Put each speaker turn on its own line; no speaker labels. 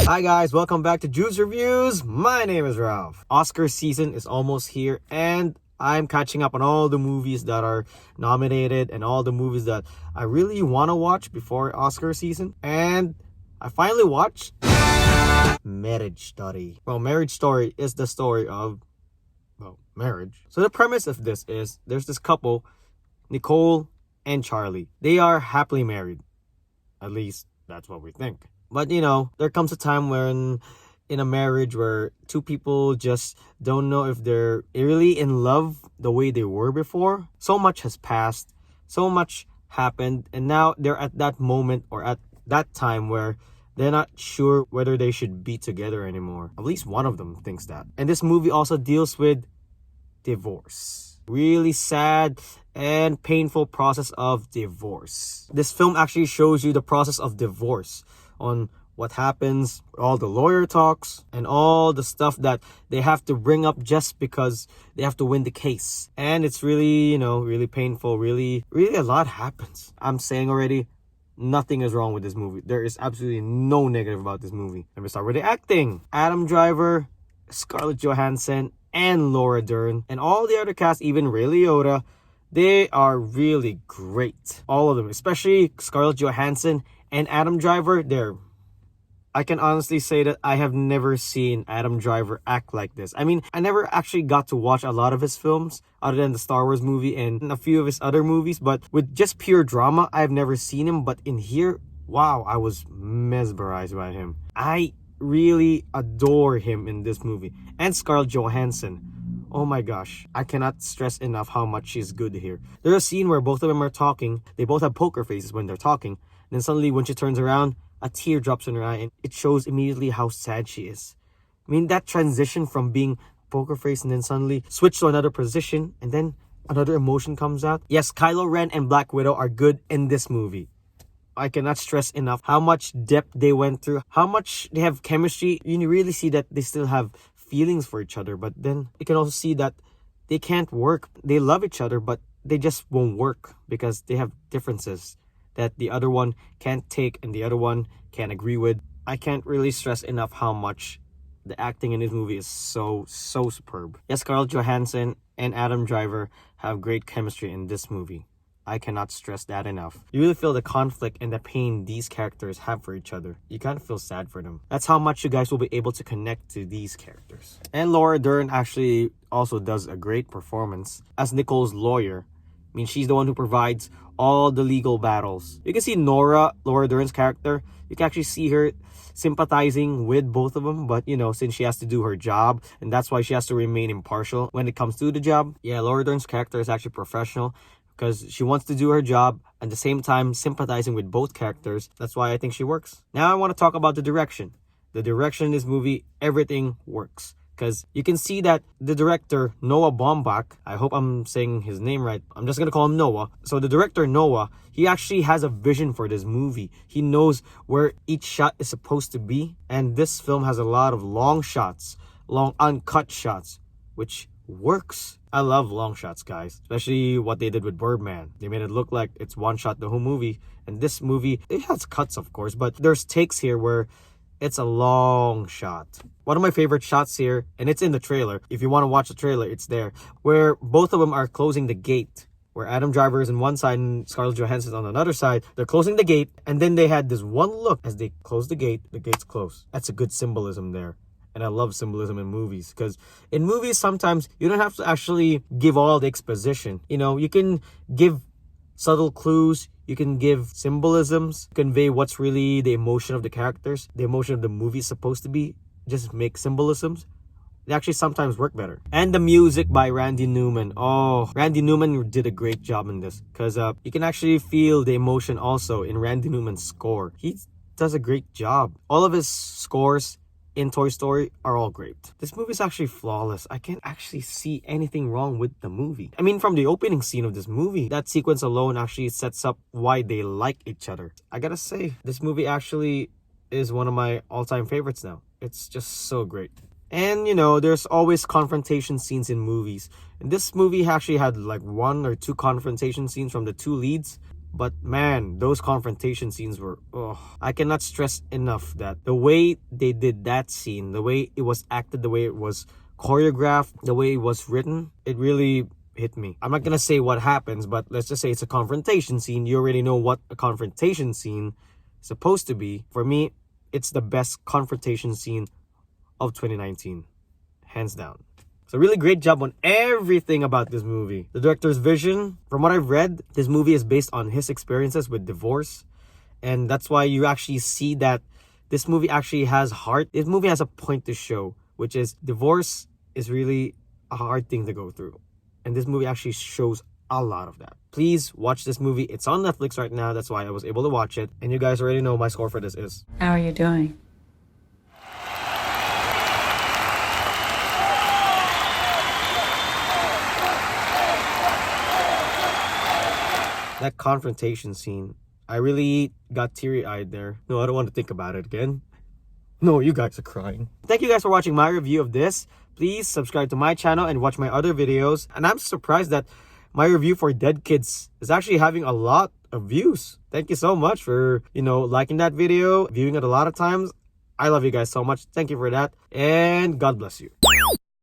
Hi guys, welcome back to Juvs Reviews. My name is Ralph. Oscar season is almost here and I'm catching up on all the movies that are nominated and all the movies that I really want to watch before Oscar season. And I finally watched Marriage Story. Well, Marriage Story is the story of, marriage. So the premise of this is there's this couple, Nicole and Charlie. They are happily married. At least that's what we think. But there comes a time when in a marriage where two people just don't know if they're really in love the way they were before. So much has passed, so much happened, and now they're at that moment or at that time where they're not sure whether they should be together anymore. At least one of them thinks that. And this movie also deals with divorce. Really sad and painful process of divorce. This film actually shows you the process of divorce, on what happens, all the lawyer talks, and all the stuff that they have to bring up just because they have to win the case. And it's really, really painful. Really a lot happens. I'm saying already, nothing is wrong with this movie. There is absolutely no negative about this movie. Let me start with the acting. Adam Driver, Scarlett Johansson, and Laura Dern, and all the other cast, even Ray Liotta, they are really great. All of them, especially Scarlett Johansson and Adam Driver. I can honestly say that I have never seen Adam Driver act like this. I mean, I never actually got to watch a lot of his films other than the Star Wars movie and a few of his other movies, but with just pure drama, I've never seen him. But in here, wow, I was mesmerized by him. I really adore him in this movie. And Scarlett Johansson. Oh my gosh, I cannot stress enough how much she's good here. There's a scene where both of them are talking. They both have poker faces when they're talking. Then suddenly when she turns around, a tear drops in her eye and it shows immediately how sad she is. I mean, that transition from being poker face and then suddenly switch to another position and then another emotion comes out. Yes, Kylo Ren and Black Widow are good in this movie. I cannot stress enough how much depth they went through, how much they have chemistry. You really see that they still have feelings for each other, but then you can also see that they can't work. They love each other, but they just won't work because they have differences that the other one can't take and the other one can't agree with. I can't really stress enough how much the acting in this movie is so superb. Yes, Scarlett Johansson and Adam Driver have great chemistry in this movie. I cannot stress that enough. You really feel the conflict and the pain these characters have for each other. You kind of feel sad for them. That's how much you guys will be able to connect to these characters. And Laura Dern actually also does a great performance as Nicole's lawyer. I mean, she's the one who provides all the legal battles. You can see Laura Dern's character. You can actually see her sympathizing with both of them. But, since she has to do her job, and that's why she has to remain impartial when it comes to the job. Yeah, Laura Dern's character is actually professional because she wants to do her job at the same time sympathizing with both characters. That's why I think she works. Now I want to talk about the direction. The direction in this movie, everything works. Because you can see that the director, Noah Baumbach, I hope I'm saying his name right. I'm just going to call him Noah. So the director, Noah, he actually has a vision for this movie. He knows where each shot is supposed to be. And this film has a lot of long shots, long uncut shots, which works. I love long shots, guys. Especially what they did with Birdman. They made it look like it's one shot the whole movie. And this movie, it has cuts, of course. But there's takes here where it's a long shot. One of my favorite shots here, and it's in the trailer. If you want to watch the trailer, it's there. Where both of them are closing the gate. Where Adam Driver is on one side and Scarlett Johansson on another side. They're closing the gate. And then they had this one look as they close the gate's closed. That's a good symbolism there. And I love symbolism in movies. Because in movies, sometimes you don't have to actually give all the exposition. You can give subtle clues. You can give symbolisms, convey what's really the emotion of the characters, the emotion of the movie is supposed to be. Just make symbolisms. They actually sometimes work better. And the music by Randy Newman. Oh, Randy Newman did a great job in this. Because you can actually feel the emotion also in Randy Newman's score. He does a great job. All of his scores in Toy Story are all great. This movie is actually flawless. I can't actually see anything wrong with the movie. I mean, from the opening scene of this movie, that sequence alone actually sets up why they like each other. I gotta say, this movie actually is one of my all-time favorites now. It's just so great. And, there's always confrontation scenes in movies. And this movie actually had like one or two confrontation scenes from the two leads. But man, those confrontation scenes were, oh, I cannot stress enough that the way they did that scene, the way it was acted, the way it was choreographed, the way it was written, it really hit me. I'm not gonna say what happens, but let's just say it's a confrontation scene. You already know what a confrontation scene is supposed to be. For me, it's the best confrontation scene of 2019, hands down. So really great job on everything about this movie. The director's vision, from what I've read, this movie is based on his experiences with divorce. And that's why you actually see that this movie actually has heart. This movie has a point to show, which is divorce is really a hard thing to go through. And this movie actually shows a lot of that. Please watch this movie. It's on Netflix right now. That's why I was able to watch it. And you guys already know my score for this is.
How are you doing?
That confrontation scene, I really got teary-eyed there. No, I don't want to think about it again. No, you guys are crying. Thank you guys for watching my review of this. Please subscribe to my channel and watch my other videos. And I'm surprised that my review for Dead Kids is actually having a lot of views. Thank you so much for, liking that video, viewing it a lot of times. I love you guys so much. Thank you for that. And God bless you.